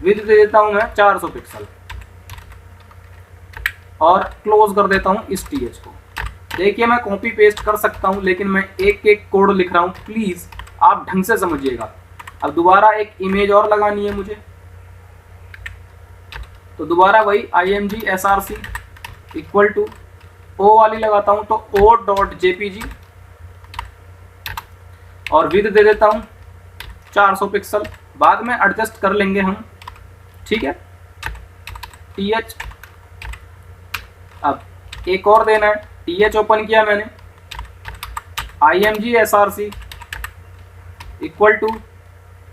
विड्थ दे देता हूं मैं 400 पिक्सल और क्लोज कर देता हूं इस टीएच को। देखिए मैं कॉपी पेस्ट कर सकता हूं, लेकिन मैं एक एक कोड लिख रहा हूं, प्लीज आप ढंग से समझिएगा। अब दोबारा एक इमेज और लगानी है मुझे, तो दोबारा वही IMG SRC equal to O वाली लगाता हूं तो O.jpg और विड्थ दे देता हूं 400 पिक्सल, बाद में एडजस्ट कर लेंगे हम। ठीक है, TH अब एक और देना है, TH ओपन किया मैंने, IMG SRC equal to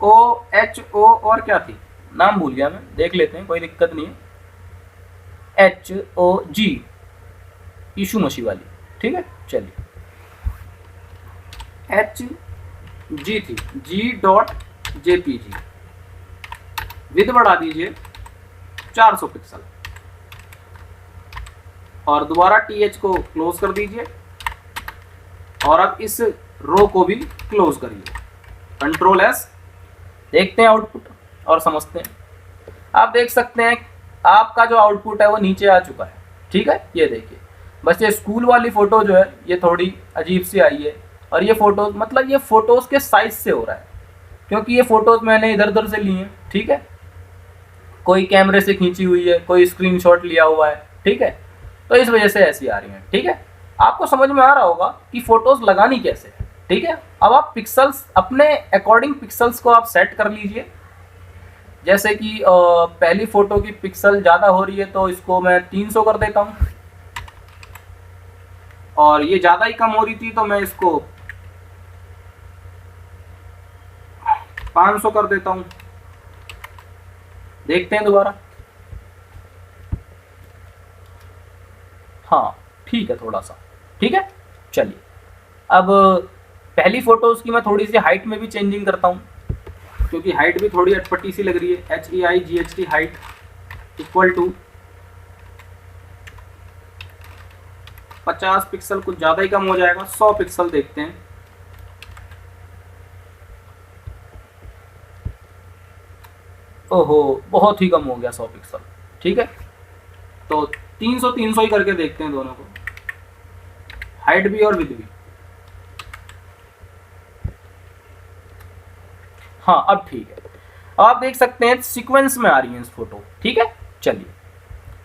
OHO और क्या थी नाम भूल गया मैं, देख लेते हैं कोई दिक्कत नहीं है, HOG इशू मशी वाली। ठीक है, चलिए HG थी G.jpg, विड्थ बढ़ा दीजिए 400 पिक्सल और दोबारा TH को क्लोज कर दीजिए और अब इस रो को भी क्लोज करिए। कंट्रोल एस, देखते हैं आउटपुट और समझते हैं। आप देख सकते हैं आपका जो आउटपुट है वो नीचे आ चुका है। ठीक है, ये देखिए, बस ये स्कूल वाली फोटो जो है ये थोड़ी अजीब सी आई है, और ये फोटोज मतलब ये फोटोज के साइज से हो रहा है, क्योंकि ये फोटोज मैंने इधर उधर से ली हैं। ठीक है, कोई कैमरे से खींची हुई है, कोई स्क्रीनशॉट लिया हुआ है। ठीक है, तो इस वजह से ऐसी आ रही हैं। ठीक है, आपको समझ में आ रहा होगा कि फोटोज लगानी कैसे है। ठीक है, अब आप पिक्सल्स अपने अकॉर्डिंग पिक्सल्स को आप सेट कर लीजिए। जैसे कि पहली फोटो की पिक्सल ज़्यादा हो रही है तो इसको मैं 300 कर देता हूँ, और ये ज़्यादा ही कम हो रही थी तो मैं इसको 500 कर देता हूँ। देखते हैं दोबारा, हाँ ठीक है थोड़ा सा। ठीक है, चलिए अब पहली फोटोज की मैं थोड़ी सी हाइट में भी चेंजिंग करता हूँ, क्योंकि हाइट भी थोड़ी अटपटी सी लग रही है। HEIGHT height equal to 50 pixel, कुछ ज़्यादा ही कम हो जाएगा, 100 पिक्सल देखते हैं। ओहो बहुत ही कम हो गया 100 पिक्सल। ठीक है, तो 300 300 ही करके देखते हैं दोनों को, हाइट भी और विड्थ भी। हाँ अब ठीक है, अब आप देख सकते हैं सीक्वेंस में आ रही है इस फोटो। ठीक है, चलिए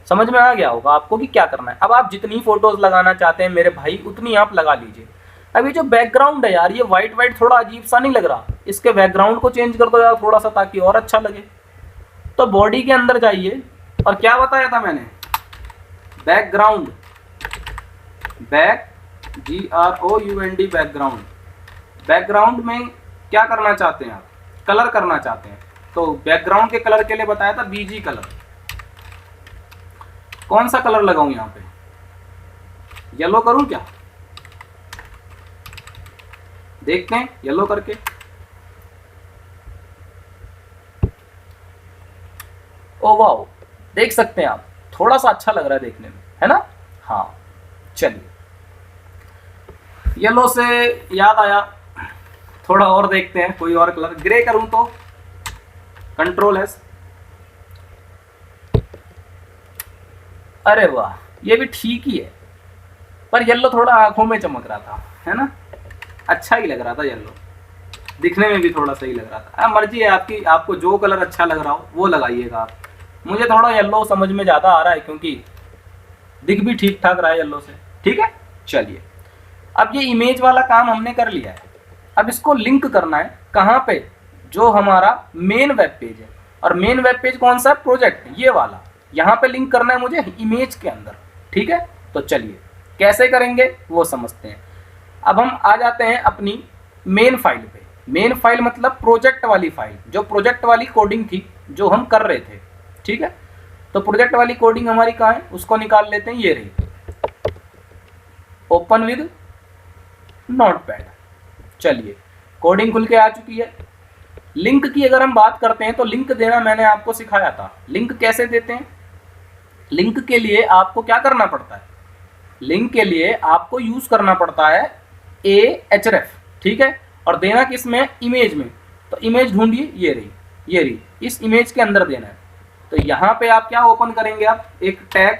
समझ में आ गया होगा आपको कि क्या करना है। अब आप जितनी फोटोज लगाना चाहते हैं मेरे भाई उतनी आप लगा लीजिए। अब ये जो बैकग्राउंड है यार, ये वाइट वाइट थोड़ा अजीब सा नहीं लग रहा? इसके बैकग्राउंड को चेंज कर दो यार थोड़ा सा, ताकि और अच्छा लगे। तो बॉडी के अंदर जाइए, और क्या बताया था मैंने, background, back GROUND background. Background में क्या करना चाहते हैं आप, कलर करना चाहते हैं। तो बैकग्राउंड के कलर के लिए बताया था BG कलर। कौन सा कलर लगाऊं यहाँ पे, येलो करूं क्या? देखते हैं येलो करके। ओ वाओ, देख सकते हैं आप, थोड़ा सा अच्छा लग रहा है देखने में, है ना? हाँ चलिए, येलो से याद आया, थोड़ा और देखते हैं कोई और कलर। ग्रे करूं तो Ctrl+S। अरे वाह, ये भी ठीक ही है, पर येलो थोड़ा आंखों में चमक रहा था, है ना? अच्छा ही लग रहा था येलो, दिखने में भी थोड़ा सही लग रहा था। मर्जी है आपकी, आपको जो कलर अच्छा लग रहा हो वो लगाइएगा आप। मुझे थोड़ा येलो समझ में ज़्यादा आ रहा है, क्योंकि दिख भी ठीक ठाक रहा है येलो से। ठीक है, चलिए अब ये इमेज वाला काम हमने कर लिया है। अब इसको लिंक करना है कहाँ पे, जो हमारा मेन वेब पेज है। और मेन वेब पेज कौन सा है, प्रोजेक्ट, ये वाला। यहाँ पे लिंक करना है मुझे इमेज के अंदर। ठीक है, तो चलिए कैसे करेंगे वो समझते हैं। अब हम आ जाते हैं अपनी मेन फाइल पे। मेन फाइल मतलब प्रोजेक्ट वाली फाइल, जो प्रोजेक्ट वाली कोडिंग थी जो हम कर रहे थे। ठीक है, तो प्रोजेक्ट वाली कोडिंग हमारी कहाँ है, उसको निकाल लेते हैं। ये रही, ओपन विद नोटपैड। चलिए कोडिंग खुल के आ चुकी है। लिंक की अगर हम बात करते हैं तो लिंक देना मैंने आपको सिखाया था। लिंक कैसे देते हैं, लिंक के लिए आपको क्या करना पड़ता है, लिंक के लिए आपको यूज करना पड़ता है ahref। ठीक है, और देना किस में, इमेज में। तो इमेज ढूंढिए, ये रही, ये रही, इस इमेज के अंदर देना है। तो यहाँ पे आप क्या ओपन करेंगे, आप एक टैग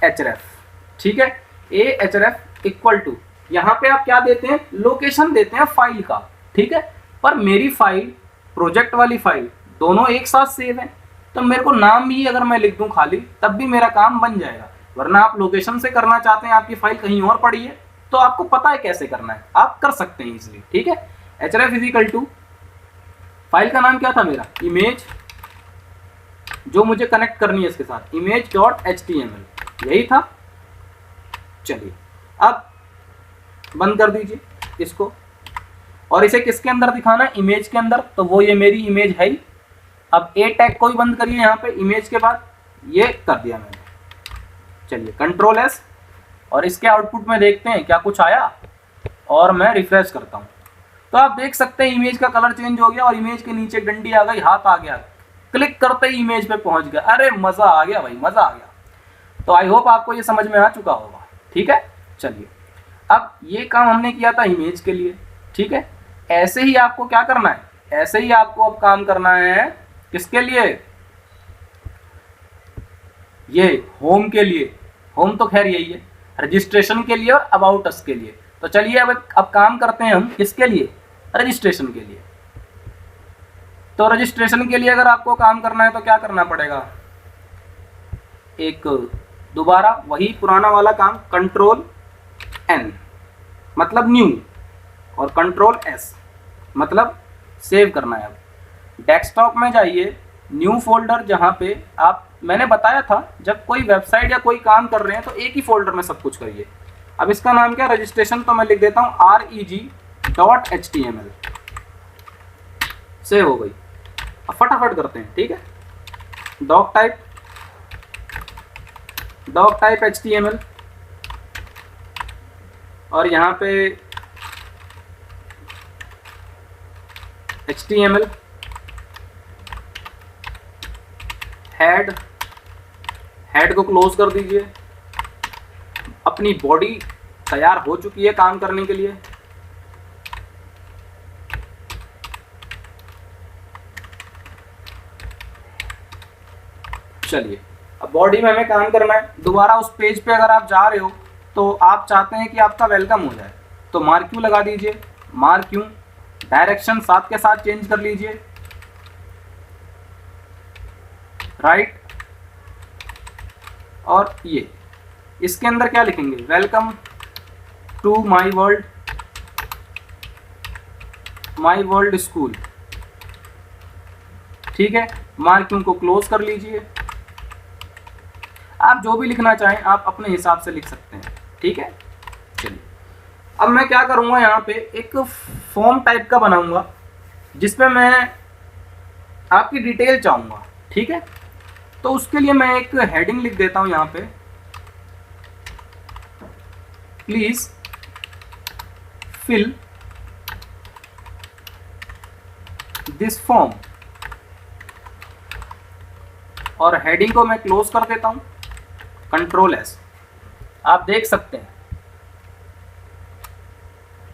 ahref। ठीक है, ahref इक्वल टू, यहाँ पे आप क्या देते हैं, लोकेशन देते हैं फाइल का। ठीक है, पर मेरी फाइल, प्रोजेक्ट वाली फाइल, दोनों एक साथ सेव है, तो मेरे को नाम भी अगर मैं लिख दूं खाली तब भी मेरा काम बन जाएगा। वरना आप लोकेशन से करना चाहते हैं, आपकी फाइल कहीं और पड़ी है, तो आपको पता है कैसे करना है, आप कर सकते हैं इसलिए। ठीक है, href इजिकल टू, फाइल का नाम क्या था मेरा, इमेज, जो मुझे कनेक्ट करनी है इसके साथ, image.html, यही था। चलिए अब बंद कर दीजिए इसको, और इसे किसके अंदर दिखाना है, इमेज के अंदर। तो वो ये मेरी इमेज है ही। अब ए टैग को भी बंद करिए यहाँ पे, इमेज के बाद ये कर दिया मैंने। चलिए Ctrl+S, और इसके आउटपुट में देखते हैं क्या कुछ आया, और मैं रिफ्रेश करता हूँ। तो आप देख सकते हैं इमेज का कलर चेंज हो गया, और इमेज के नीचे डंडी आ गई, हाथ आ गया, क्लिक करते ही इमेज पे पहुंच गया। अरे मजा आ गया भाई, मजा आ गया। तो आई होप आपको ये समझ में आ चुका होगा। ठीक है, चलिए अब ये काम हमने किया था इमेज के लिए। ठीक है, ऐसे ही आपको क्या करना है, ऐसे ही आपको अब काम करना है किसके लिए, ये होम के लिए। होम तो खैर यही है, रजिस्ट्रेशन के लिए और अबाउट अस के लिए। तो चलिए अब काम करते हैं हम किसके लिए, रजिस्ट्रेशन के लिए। तो रजिस्ट्रेशन के लिए अगर आपको काम करना है तो क्या करना पड़ेगा, एक दोबारा वही पुराना वाला काम, Ctrl+N मतलब न्यू, और Ctrl+S मतलब सेव करना है। अब डेस्कटॉप में जाइए, न्यू फोल्डर, जहाँ पे आप, मैंने बताया था जब कोई वेबसाइट या कोई काम कर रहे हैं तो एक ही फोल्डर में सब कुछ करिए। अब इसका नाम क्या, रजिस्ट्रेशन, तो मैं लिख देता हूँ reg.html। सेव हो गई। अब फटाफट करते हैं। ठीक है, डॉक टाइप HTML, और यहाँ पे HTML हेड को क्लोज कर दीजिए। अपनी बॉडी तैयार हो चुकी है काम करने के लिए। चलिए, अब बॉडी में हमें काम करना है। दोबारा उस पेज पे अगर आप जा रहे हो तो आप चाहते हैं कि आपका वेलकम हो जाए, तो मार्क यू लगा दीजिए। मार्क यू, डायरेक्शन साथ के साथ चेंज कर लीजिए, राइट। और ये इसके अंदर क्या लिखेंगे, welcome to my world school, ठीक है। मार्क यू को क्लोज कर लीजिए। आप जो भी लिखना चाहें आप अपने हिसाब से लिख सकते हैं, ठीक है। चलिए, अब मैं क्या करूंगा, यहाँ पे एक फॉर्म टाइप का बनाऊंगा जिसमें मैं आपकी डिटेल चाहूंगा, ठीक है। तो उसके लिए मैं एक हेडिंग लिख देता हूं यहाँ पे, प्लीज फिल दिस फॉर्म, और हेडिंग को मैं क्लोज कर देता हूं, कंट्रोल एस। आप देख सकते हैं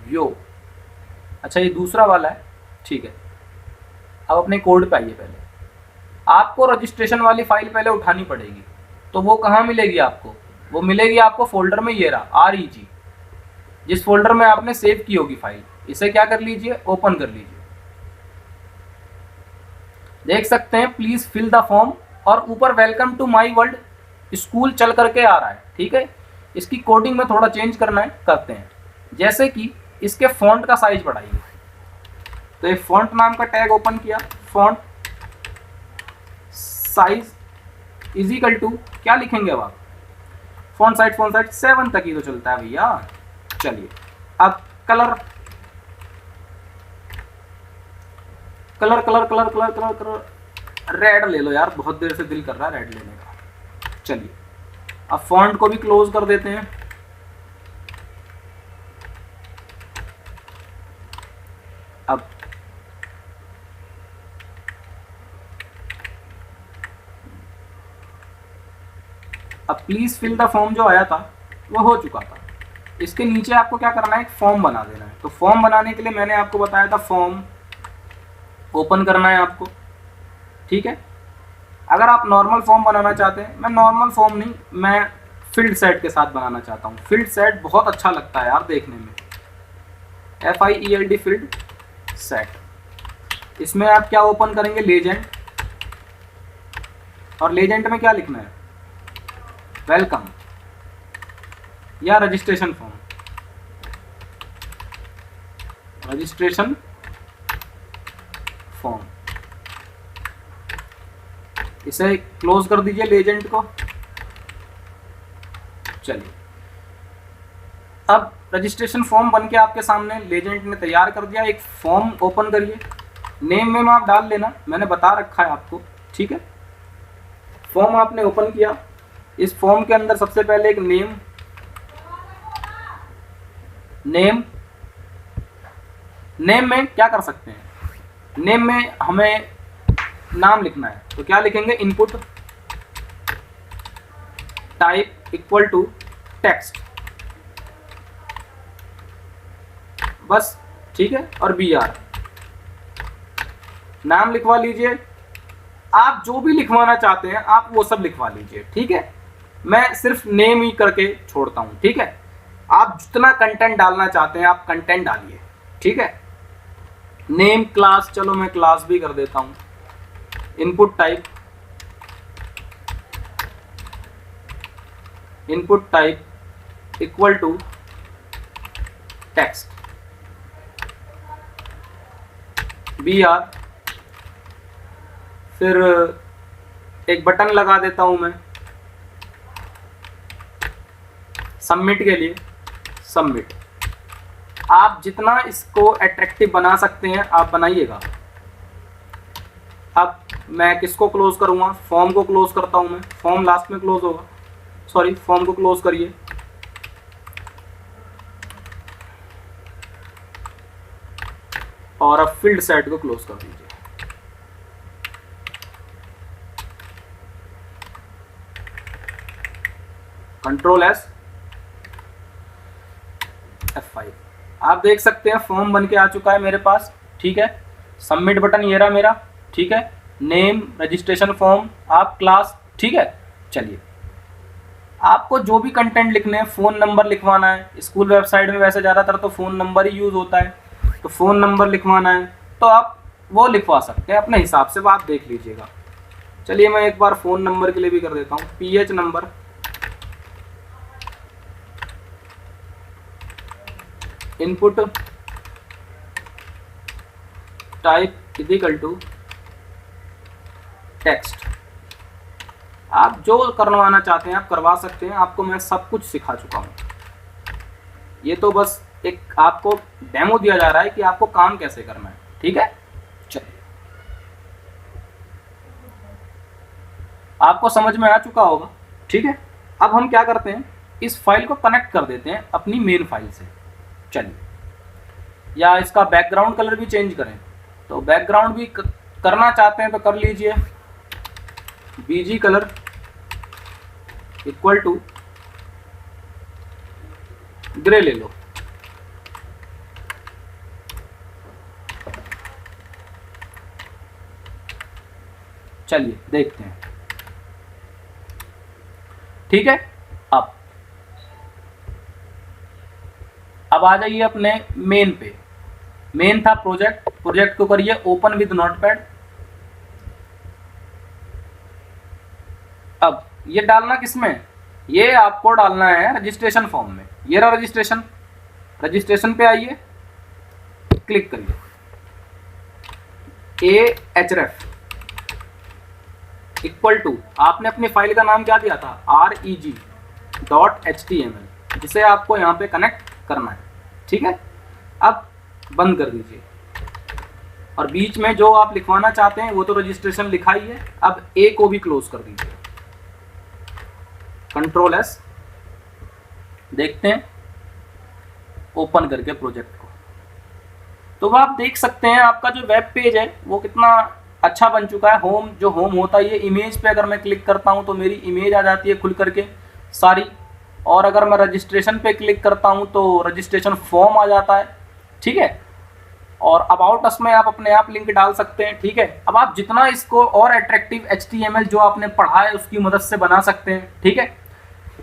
यो, अच्छा ये दूसरा वाला है, ठीक है। अब अपने कोड पे आइए। पहले आपको रजिस्ट्रेशन वाली फाइल पहले उठानी पड़ेगी, तो वो कहाँ मिलेगी आपको, वो मिलेगी आपको फोल्डर में, ये रहा REG, जिस फोल्डर में आपने सेव की होगी फाइल। इसे क्या कर लीजिए, ओपन कर लीजिए। देख सकते हैं प्लीज फिल द फॉर्म, और ऊपर welcome to my world school चल करके आ रहा है, ठीक है। इसकी कोडिंग में थोड़ा चेंज करना है, करते हैं। जैसे कि इसके फॉन्ट का साइज बढ़ाइए, तो ये फॉन्ट नाम का टैग ओपन किया, font size is equal to, क्या लिखेंगे अब आप, फॉन्ट साइज 7 तक ही तो चलता है भैया। चलिए, अब colour colour colour colour colour colour colour red ले लो यार, बहुत देर से दिल कर रहा है रेड लेने का। चलिए, अब फॉन्ट को भी क्लोज कर देते हैं। अब प्लीज फिल द फॉर्म जो आया था वो हो चुका था। इसके नीचे आपको क्या करना है, एक फॉर्म बना देना है। तो फॉर्म बनाने के लिए मैंने आपको बताया था, फॉर्म ओपन करना है आपको, ठीक है। अगर आप नॉर्मल फॉर्म बनाना चाहते हैं, मैं नॉर्मल फॉर्म नहीं, मैं फील्ड सेट के साथ बनाना चाहता हूँ। फील्ड सेट बहुत अच्छा लगता है यार देखने में, FIELD फील्ड सेट। इसमें आप क्या ओपन करेंगे, लेजेंड, और लेजेंड में क्या लिखना है, वेलकम या रजिस्ट्रेशन फॉर्म, रजिस्ट्रेशन फॉर्म। इसे क्लोज कर दीजिए लेजेंड को। चलिए, अब रजिस्ट्रेशन फॉर्म बन के आपके सामने लेजेंड ने तैयार कर दिया। एक फॉर्म ओपन करिए, नेम में आप डाल लेना, मैंने बता रखा है आपको, ठीक है। फॉर्म आपने ओपन किया, इस फॉर्म के अंदर सबसे पहले एक नेम में क्या कर सकते हैं, नेम में हमें नाम लिखना है, तो क्या लिखेंगे, input type equal to text, बस, ठीक है। और BR नाम लिखवा लीजिए। आप जो भी लिखवाना चाहते हैं आप वो सब लिखवा लीजिए, ठीक है। मैं सिर्फ नेम ही करके छोड़ता हूं, ठीक है। आप जितना कंटेंट डालना चाहते हैं आप कंटेंट डालिए, ठीक है। नेम क्लास, चलो मैं क्लास भी कर देता हूं। Input type equal to text, BR, फिर एक बटन लगा देता हूं मैं सबमिट के लिए, सबमिट। आप जितना इसको अट्रैक्टिव बना सकते हैं आप बनाइएगा। अब मैं किसको क्लोज करूंगा, फॉर्म को क्लोज करता हूं मैं, फॉर्म लास्ट में क्लोज होगा, सॉरी, फॉर्म को क्लोज करिए। और अब फील्ड सेट को क्लोज कर दीजिए। Control S F5। आप देख सकते हैं फॉर्म बन के आ चुका है मेरे पास, ठीक है। सबमिट बटन ये रहा मेरा, ठीक है। नेम, रजिस्ट्रेशन फॉर्म, आप क्लास ठीक है। चलिए, आपको जो भी कंटेंट लिखने हैं, फ़ोन नंबर लिखवाना है, स्कूल वेबसाइट में वैसे ज़्यादातर तो फ़ोन नंबर ही यूज़ होता है, तो फ़ोन नंबर लिखवाना है तो आप वो लिखवा सकते हैं अपने हिसाब से, आप देख लीजिएगा। चलिए मैं एक बार फ़ोन नंबर के लिए भी कर देता हूँ, PH number input type equal to text. आप जो करवाना चाहते हैं आप करवा सकते हैं, आपको मैं सब कुछ सिखा चुका हूँ। ये तो बस एक आपको डेमो दिया जा रहा है कि आपको काम कैसे करना है, ठीक है। चलिए, आपको समझ में आ चुका होगा, ठीक है। अब हम क्या करते हैं, इस फाइल को कनेक्ट कर देते हैं अपनी मेन फाइल से। चलिए, या इसका बैकग्राउंड कलर भी चेंज करें, तो बैकग्राउंड भी करना चाहते हैं तो कर लीजिए, BG colour equal to grey ले लो। चलिए देखते हैं, ठीक है। अब आ जाइए अपने मेन पे। मेन था प्रोजेक्ट, प्रोजेक्ट को करिए ओपन विद नोटपैड। अब ये डालना किसमें, ये आपको डालना है रजिस्ट्रेशन फॉर्म में। ये रहा रजिस्ट्रेशन, रजिस्ट्रेशन पे आइए, क्लिक करिए, ahref इक्वल टू, आपने अपनी फाइल का नाम क्या दिया था, reg.html, जिसे आपको यहाँ पे कनेक्ट करना है, ठीक है। अब बंद कर दीजिए, और बीच में जो आप लिखवाना चाहते हैं वो तो रजिस्ट्रेशन लिखा ही है। अब ए को भी क्लोज कर दीजिए, Ctrl+S, देखते हैं ओपन करके प्रोजेक्ट को, तो आप देख सकते हैं आपका जो वेब पेज है वो कितना अच्छा बन चुका है। होम, जो होम होता है, ये इमेज पे अगर मैं क्लिक करता हूँ तो मेरी इमेज आ जाती है खुल करके सारी, और अगर मैं रजिस्ट्रेशन पे क्लिक करता हूँ तो रजिस्ट्रेशन फॉर्म आ जाता है, ठीक है। और अबाउट अस में आप अपने आप लिंक डाल सकते हैं, ठीक है। अब आप जितना इसको और अट्रैक्टिव HTML जो आपने पढ़ा है उसकी मदद से बना सकते हैं, ठीक है।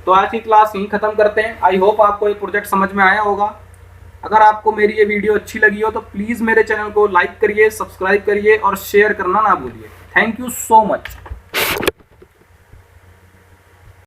तो आज की क्लास यहीं ख़त्म करते हैं। आई होप आपको ये प्रोजेक्ट समझ में आया होगा। अगर आपको मेरी ये वीडियो अच्छी लगी हो तो प्लीज़ मेरे चैनल को लाइक करिए, सब्सक्राइब करिए और शेयर करना ना भूलिए। Thank you so much.